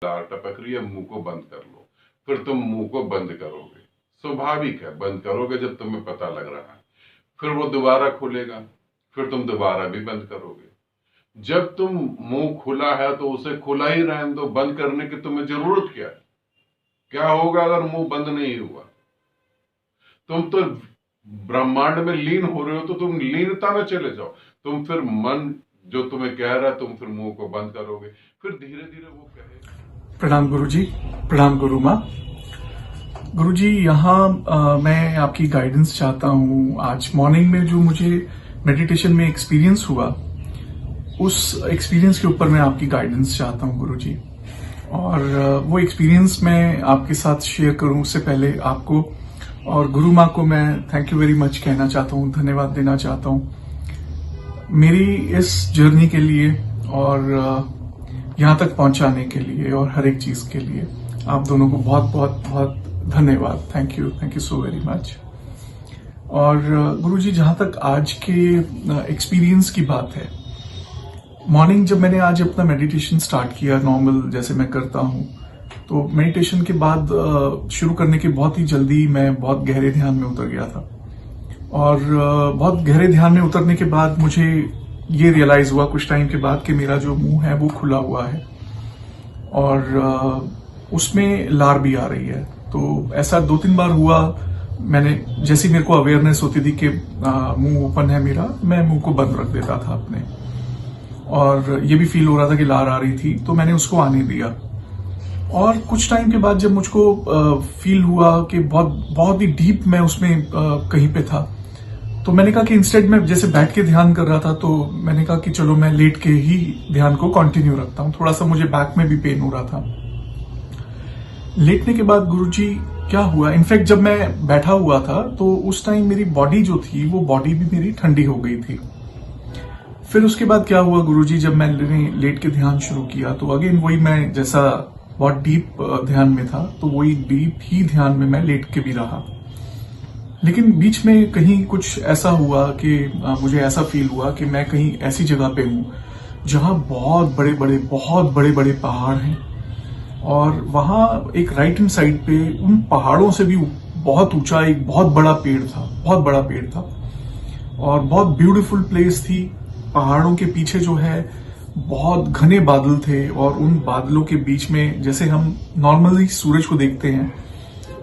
लार टपक रही है, मुंह को बंद कर लो। फिर तुम मुंह को बंद करोगे, स्वाभाविक है, बंद करोगे जब तुम्हें पता लग रहा है। फिर वो दोबारा खुलेगा, फिर तुम दोबारा भी बंद करोगे। जब तुम मुंह खुला है तो उसे खुला ही रहने दो, बंद करने की तुम्हें जरूरत क्या है? क्या होगा अगर मुंह बंद नहीं हुआ? तुम तो ब्रह्मांड में लीन हो रहे हो, तो तुम लीनता में चले जाओ। तुम फिर मन जो तुम्हें कह रहा है, तुम फिर मुंह को बंद करोगे, फिर धीरे धीरे वो कहे। प्रणाम गुरु जी। प्रणाम गुरु माँ। गुरु जी, यहाँ मैं आपकी गाइडेंस चाहता हूँ। आज मॉर्निंग में जो मुझे मेडिटेशन में एक्सपीरियंस हुआ, उस एक्सपीरियंस के ऊपर मैं आपकी गाइडेंस चाहता हूँ गुरु जी। और वो एक्सपीरियंस मैं आपके साथ शेयर करूँ उससे पहले आपको और गुरु माँ को मैं थैंक यू वेरी मच कहना चाहता हूँ, धन्यवाद देना चाहता हूँ मेरी इस जर्नी के लिए और यहाँ तक पहुंचाने के लिए और हर एक चीज के लिए। आप दोनों को बहुत बहुत बहुत धन्यवाद। Thank you so very much. और गुरुजी, जहां तक आज के एक्सपीरियंस की बात है, मॉर्निंग जब मैंने आज अपना मेडिटेशन स्टार्ट किया नॉर्मल जैसे मैं करता हूं, तो मेडिटेशन के बाद शुरू करने के बहुत ही जल्दी मैं बहुत गहरे ध्यान में उतर गया था। और बहुत गहरे ध्यान में उतरने के बाद मुझे ये रियलाइज हुआ कुछ टाइम के बाद कि मेरा जो मुंह है वो खुला हुआ है और उसमें लार भी आ रही है। तो ऐसा 2-3 बार हुआ। मैंने जैसी मेरे को अवेयरनेस होती थी कि मुंह ओपन है मेरा, मैं मुंह को बंद रख देता था अपने, और ये भी फील हो रहा था कि लार आ रही थी, तो मैंने उसको आने दिया। और कुछ टाइम के बाद जब मुझको फील हुआ कि बहुत बहुत ही डीप मैं उसमें कहीं पे था, तो मैंने कहा कि इंस्टेड में जैसे बैठ के ध्यान कर रहा था, तो मैंने कहा कि चलो मैं लेट के ही ध्यान को कंटिन्यू रखता हूं। थोड़ा सा मुझे बैक में भी पेन हो रहा था। लेटने के बाद गुरुजी क्या हुआ, इनफैक्ट जब मैं बैठा हुआ था तो उस टाइम मेरी बॉडी जो थी वो बॉडी भी मेरी ठंडी हो गई थी। फिर उसके बाद क्या हुआ गुरुजी, जब मैंने लेट के ध्यान शुरू किया तो अगेन वही, मैं जैसा बहुत डीप ध्यान में था तो वही डीप ही ध्यान में मैं लेट के भी रहा। लेकिन बीच में कहीं कुछ ऐसा हुआ कि मुझे ऐसा फील हुआ कि मैं कहीं ऐसी जगह पे हूं जहां बहुत बड़े बड़े पहाड़ हैं, और वहां एक राइट हैंड साइड पे उन पहाड़ों से भी बहुत ऊंचा एक बहुत बड़ा पेड़ था, बहुत बड़ा पेड़ था और बहुत ब्यूटीफुल प्लेस थी। पहाड़ों के पीछे जो है बहुत घने बादल थे, और उन बादलों के बीच में जैसे हम नॉर्मली सूरज को देखते हैं,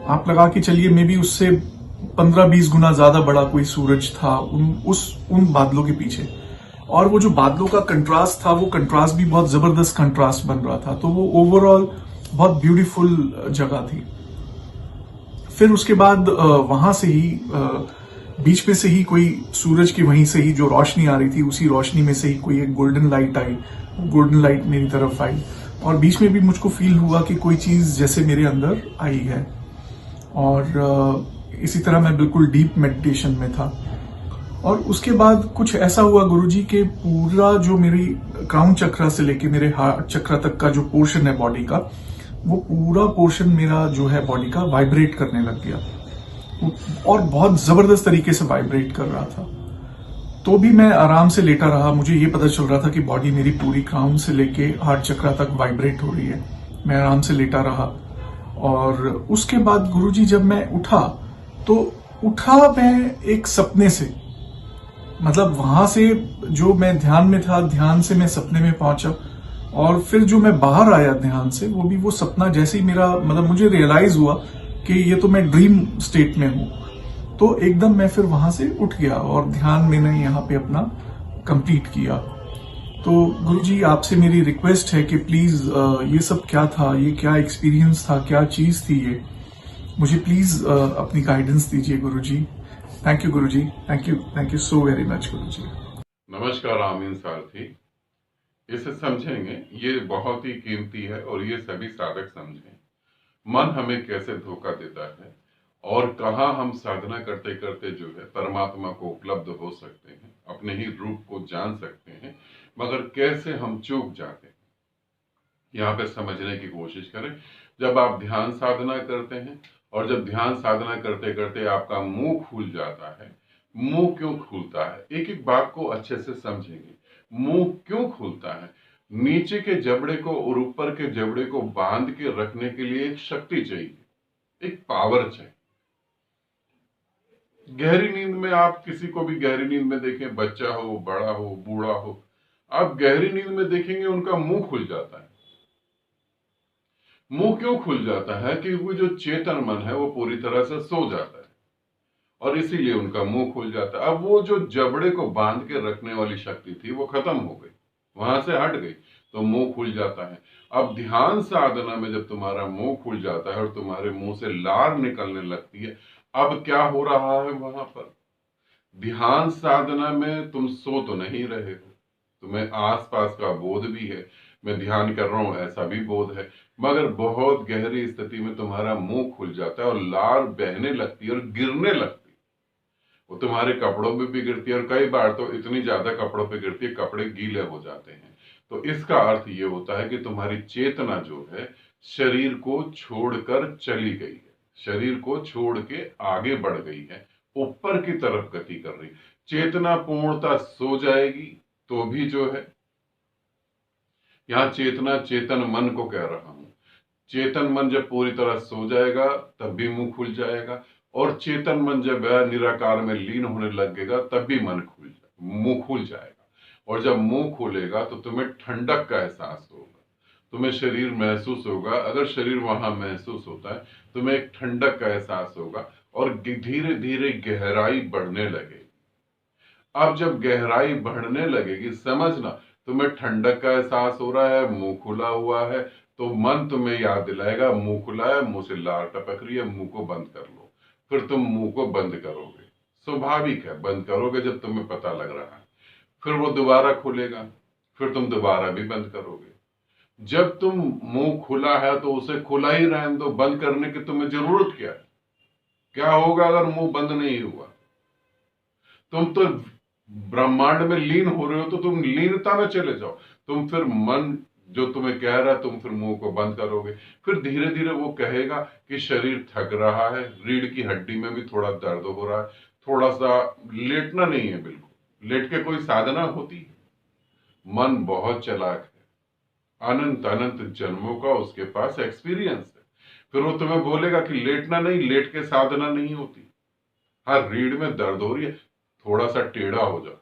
आप लगा के चलिए मे बी उससे 15-20 गुना ज्यादा बड़ा कोई सूरज था उन बादलों के पीछे। और वो जो बादलों का कंट्रास्ट था, वो कंट्रास्ट भी बहुत जबरदस्त कंट्रास्ट बन रहा था। तो वो ओवरऑल बहुत ब्यूटीफुल जगह थी। फिर उसके बाद वहां से ही बीच में से ही कोई सूरज की वहीं से ही जो रोशनी आ रही थी, उसी रोशनी में से ही कोई एक गोल्डन लाइट आई। गोल्डन लाइट मेरी तरफ आई और बीच में भी मुझको फील हुआ कि कोई चीज जैसे मेरे अंदर आई है। और इसी तरह मैं बिल्कुल डीप मेडिटेशन में था। और उसके बाद कुछ ऐसा हुआ गुरुजी के पूरा जो मेरी क्राउन चक्रा से लेके मेरे हार्ट चक्रा तक का जो पोर्शन है बॉडी का, वो पूरा पोर्शन मेरा जो है बॉडी का वाइब्रेट करने लग गया, और बहुत जबरदस्त तरीके से वाइब्रेट कर रहा था। तो भी मैं आराम से लेटा रहा। मुझे ये पता चल रहा था कि बॉडी मेरी पूरी क्राउन से लेके हार्ट चक्रा तक वाइब्रेट हो रही है। मैं आराम से लेटा रहा। और उसके बाद गुरुजी जब मैं उठा, तो उठा मैं एक सपने से, मतलब वहां से जो मैं ध्यान में था, ध्यान से मैं सपने में पहुंचा, और फिर जो मैं बाहर आया ध्यान से, वो भी वो सपना जैसे ही मेरा, मतलब मुझे रियलाइज हुआ कि ये तो मैं ड्रीम स्टेट में हूं। तो एकदम मैं फिर वहां से उठ गया और ध्यान मैंने यहाँ पे अपना कंप्लीट किया। तो गुरुजी, आपसे मेरी रिक्वेस्ट है कि प्लीज ये सब क्या था, ये क्या एक्सपीरियंस था, क्या चीज थी ये, मुझे प्लीज अपनी गाइडेंस दीजिए गुरुजी। थैंक यू गुरुजी, thank you so very much गुरुजी। नमस्कार आमीन सारथी। इसे समझेंगे, ये बहुत ही कीमती है और ये सभी साधक समझें। मन हमें कैसे धोखा देता है और कहाँ हम साधना करते करते जो है परमात्मा को उपलब्ध हो सकते हैं, अपने ही रूप को जान सकते हैं, मगर कैसे हम चूक जाते हैं, यहाँ पे समझने की कोशिश करें। जब आप ध्यान साधना करते हैं और जब ध्यान साधना करते करते आपका मुंह खुल जाता है, मुंह क्यों खुलता है, एक एक बात को अच्छे से समझेंगे। मुंह क्यों खुलता है? नीचे के जबड़े को और ऊपर के जबड़े को बांध के रखने के लिए एक शक्ति चाहिए, एक पावर चाहिए। गहरी नींद में आप किसी को भी गहरी नींद में देखें, बच्चा हो, बड़ा हो, बूढ़ा हो, आप गहरी नींद में देखेंगे उनका मुंह खुल जाता है। मुंह क्यों खुल जाता है? क्योंकि जो चेतन मन है वो पूरी तरह से सो जाता है और इसीलिए उनका मुंह खुल जाता है। अब वो जो जबड़े को बांध के रखने वाली शक्ति थी वो खत्म हो गई, वहां से हट गई, तो मुंह खुल जाता है। अब ध्यान साधना में जब तुम्हारा मुंह खुल जाता है और तुम्हारे मुंह से लार निकलने लगती है, अब क्या हो रहा है वहां पर? ध्यान साधना में तुम सो तो नहीं रहे हो, तुम्हें आसपास का बोध भी है, मैं ध्यान कर रहा हूं ऐसा भी बोध है, मगर बहुत गहरी स्थिति में तुम्हारा मुंह खुल जाता है और लार बहने लगती है और गिरने लगती है। वो तुम्हारे कपड़ों पे भी गिरती है और कई बार तो इतनी ज्यादा कपड़ों पे गिरती है कपड़े गीले हो जाते हैं। तो इसका अर्थ ये होता है कि तुम्हारी चेतना जो है शरीर को छोड़कर चली गई है, शरीर को छोड़ के आगे बढ़ गई है, ऊपर की तरफ गति कर रही। चेतना पूर्णता सो जाएगी तो भी जो है, यहां चेतना चेतन मन को कह रहा हूं, चेतन मन जब पूरी तरह सो जाएगा तब भी मुंह खुल जाएगा, और चेतन मन जब निराकार में लीन होने लगेगा तब भी मुंह खुल जाएगा। और जब मुंह खुलेगा तो तुम्हें ठंडक का एहसास होगा, तुम्हें शरीर महसूस होगा। अगर शरीर वहां महसूस होता है तुम्हें एक ठंडक का एहसास होगा और धीरे धीरे गहराई बढ़ने लगेगी। अब जब गहराई बढ़ने लगेगी, समझना तुम्हें ठंडक का एहसास हो रहा है, मुंह खुला हुआ है, तो मन तुम्हें याद दिलाएगा मुंह खुला है, मुंह से लार टपक रही है, मुंह को बंद कर लो। फिर तुम मुंह को बंद करोगे, स्वाभाविक है बंद करोगे जब तुम्हें पता लग रहा है। फिर वो दोबारा खुलेगा, फिर तुम दोबारा भी बंद करोगे। जब तुम मुंह खुला है तो उसे खुला ही रहने दो, बंद करने की तुम्हें जरूरत क्या है? क्या होगा अगर मुंह बंद नहीं हुआ? तुम तो ब्रह्मांड में लीन हो रहे हो, तो तुम लीनता में चले जाओ। तुम फिर मन जो तुम्हें कह रहा है, तुम फिर मुंह को बंद करोगे। फिर धीरे धीरे वो कहेगा कि शरीर थक रहा है, रीढ़ की हड्डी में भी थोड़ा दर्द हो रहा है, थोड़ा सा लेटना नहीं है, बिल्कुल लेट के कोई साधना होती है? मन बहुत चालाक है, अनंत अनंत जन्मों का उसके पास एक्सपीरियंस है। फिर वो तुम्हें बोलेगा कि लेटना नहीं, लेट के साधना नहीं होती। हाँ, रीढ़ में दर्द हो रही है, थोड़ा सा टेढ़ा हो जाओ।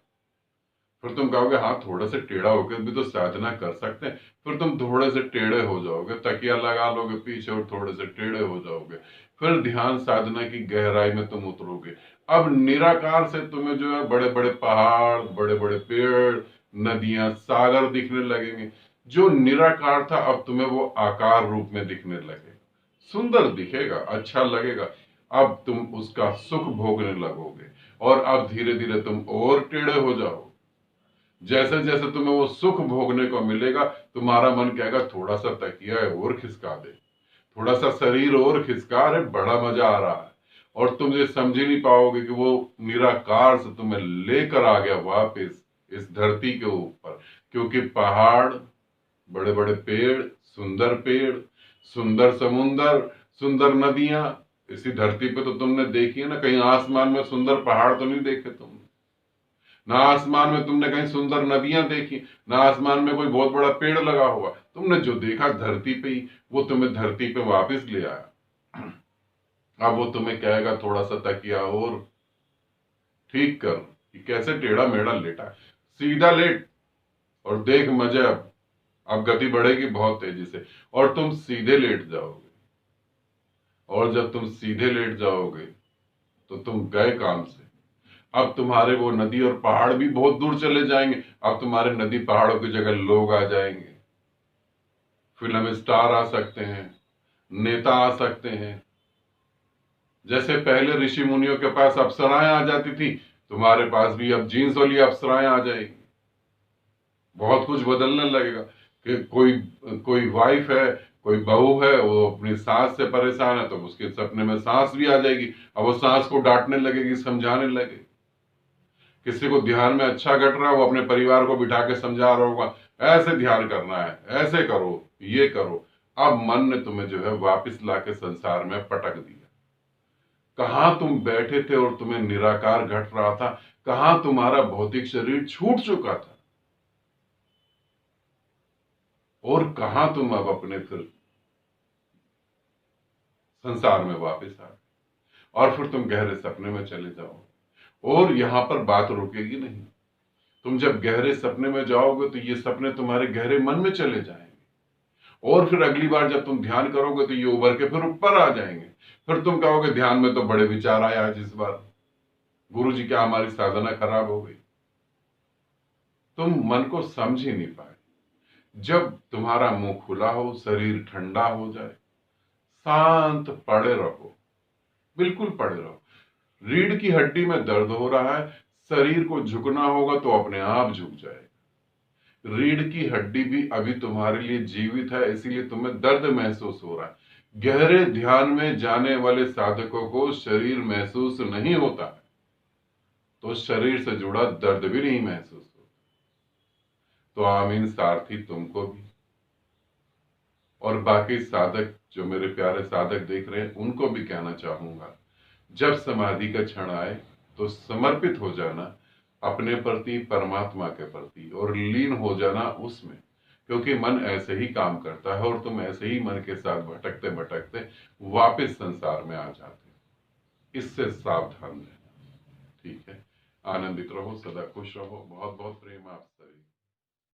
फिर तुम कहोगे हाँ थोड़ा सा टेढ़ा होकर भी तो साधना कर सकते हैं। फिर तुम थोड़े से टेढ़े हो जाओगे, तकिया लगा लोगे पीछे और थोड़े से टेढ़े हो जाओगे। फिर ध्यान साधना की गहराई में तुम उतरोगे। अब निराकार से तुम्हें जो है बड़े बड़े पहाड़, बड़े बड़े पेड़, नदियां, सागर दिखने लगेंगे। जो निराकार था अब तुम्हें वो आकार रूप में दिखने लगेगा, सुंदर दिखेगा, अच्छा लगेगा। अब तुम उसका सुख भोगने लगोगे और अब धीरे धीरे तुम और टेढ़े हो जाओ। जैसे जैसे तुम्हें वो सुख भोगने को मिलेगा, तुम्हारा मन कहेगा थोड़ा सा तकिया है और खिसका दे, थोड़ा सा शरीर और खिसका, अरे बड़ा मजा आ रहा है। और तुम ये समझ ही नहीं पाओगे कि वो निराकार से तुम्हें लेकर आ गया वापस इस धरती के ऊपर। क्योंकि पहाड़, बड़े बड़े पेड़, सुंदर समुंदर, सुंदर नदियां, इसी धरती पे तो तुमने देखी है ना। कहीं आसमान में सुंदर पहाड़ तो नहीं देखे तुमने, ना आसमान में तुमने कहीं सुंदर नदियां देखी, ना आसमान में कोई बहुत बड़ा पेड़ लगा हुआ। तुमने जो देखा धरती पे ही, वो तुम्हें धरती पे वापस ले आया। अब वो तुम्हें कहेगा थोड़ा सा तकिया और ठीक कर, कि कैसे टेढ़ा मेढ़ा लेटा है, सीधा लेट और देख मजे। अब गति बढ़ेगी बहुत तेजी से और तुम सीधे लेट जाओगे। और जब तुम सीधे लेट जाओगे तो तुम गए काम से। अब तुम्हारे वो नदी और पहाड़ भी बहुत दूर चले जाएंगे। अब तुम्हारे नदी पहाड़ों की जगह लोग आ जाएंगे, फिल्म स्टार आ सकते हैं, नेता आ सकते हैं। जैसे पहले ऋषि मुनियों के पास अप्सराएं आ जाती थी, तुम्हारे पास भी अब जीन्स वाली अप्सराएं आ जाएगी। बहुत कुछ बदलने लगेगा कि कोई कोई वाइफ है, कोई बहू है, वो अपनी सास से परेशान है तो उसके सपने में सास भी आ जाएगी। अब वो सास को डांटने लगेगी, समझाने लगेगी। किसी को ध्यान में अच्छा घट रहा है, वो अपने परिवार को बिठा के समझा रहा होगा, ऐसे ध्यान करना है, ऐसे करो, ये करो। अब मन ने तुम्हें जो है वापिस लाके संसार में पटक दिया। कहां तुम बैठे थे और तुम्हें निराकार घट रहा था, कहां तुम्हारा भौतिक शरीर छूट चुका था। और कहां तुम अब अपने फिर संसार में वापस आ गए, और फिर तुम गहरे सपने में चले जाओ। और यहां पर बात रुकेगी नहीं। तुम जब गहरे सपने में जाओगे तो ये सपने तुम्हारे गहरे मन में चले जाएंगे, और फिर अगली बार जब तुम ध्यान करोगे तो ये उभर के फिर ऊपर आ जाएंगे। फिर तुम कहोगे ध्यान में तो बड़े विचार आए आज इस बार, गुरु जी क्या हमारी साधना खराब हो गई। तुम मन को समझ ही नहीं पाए। जब तुम्हारा मुंह खुला हो, शरीर ठंडा हो जाए, शांत पड़े रहो, बिल्कुल पड़े रहो। रीढ़ की हड्डी में दर्द हो रहा है, शरीर को झुकना होगा तो अपने आप झुक जाएगा। रीढ़ की हड्डी भी अभी तुम्हारे लिए जीवित है, इसीलिए तुम्हें दर्द महसूस हो रहा है। गहरे ध्यान में जाने वाले साधकों को शरीर महसूस नहीं होता है, तो शरीर से जुड़ा दर्द भी नहीं महसूस होता। तो आमीन सारथी तुमको भी, और बाकी साधक जो मेरे प्यारे साधक देख रहे हैं उनको भी कहना चाहूंगा, जब समाधि का क्षण आए तो समर्पित हो जाना अपने प्रति, परमात्मा के प्रति, और लीन हो जाना उसमें, क्योंकि मन ऐसे ही काम करता है और तुम ऐसे ही मन के साथ भटकते भटकते वापस संसार में आ जाते हो। इससे सावधान रहना। ठीक है, आनंदित रहो, सदा खुश रहो। बहुत बहुत प्रेम आप सभी।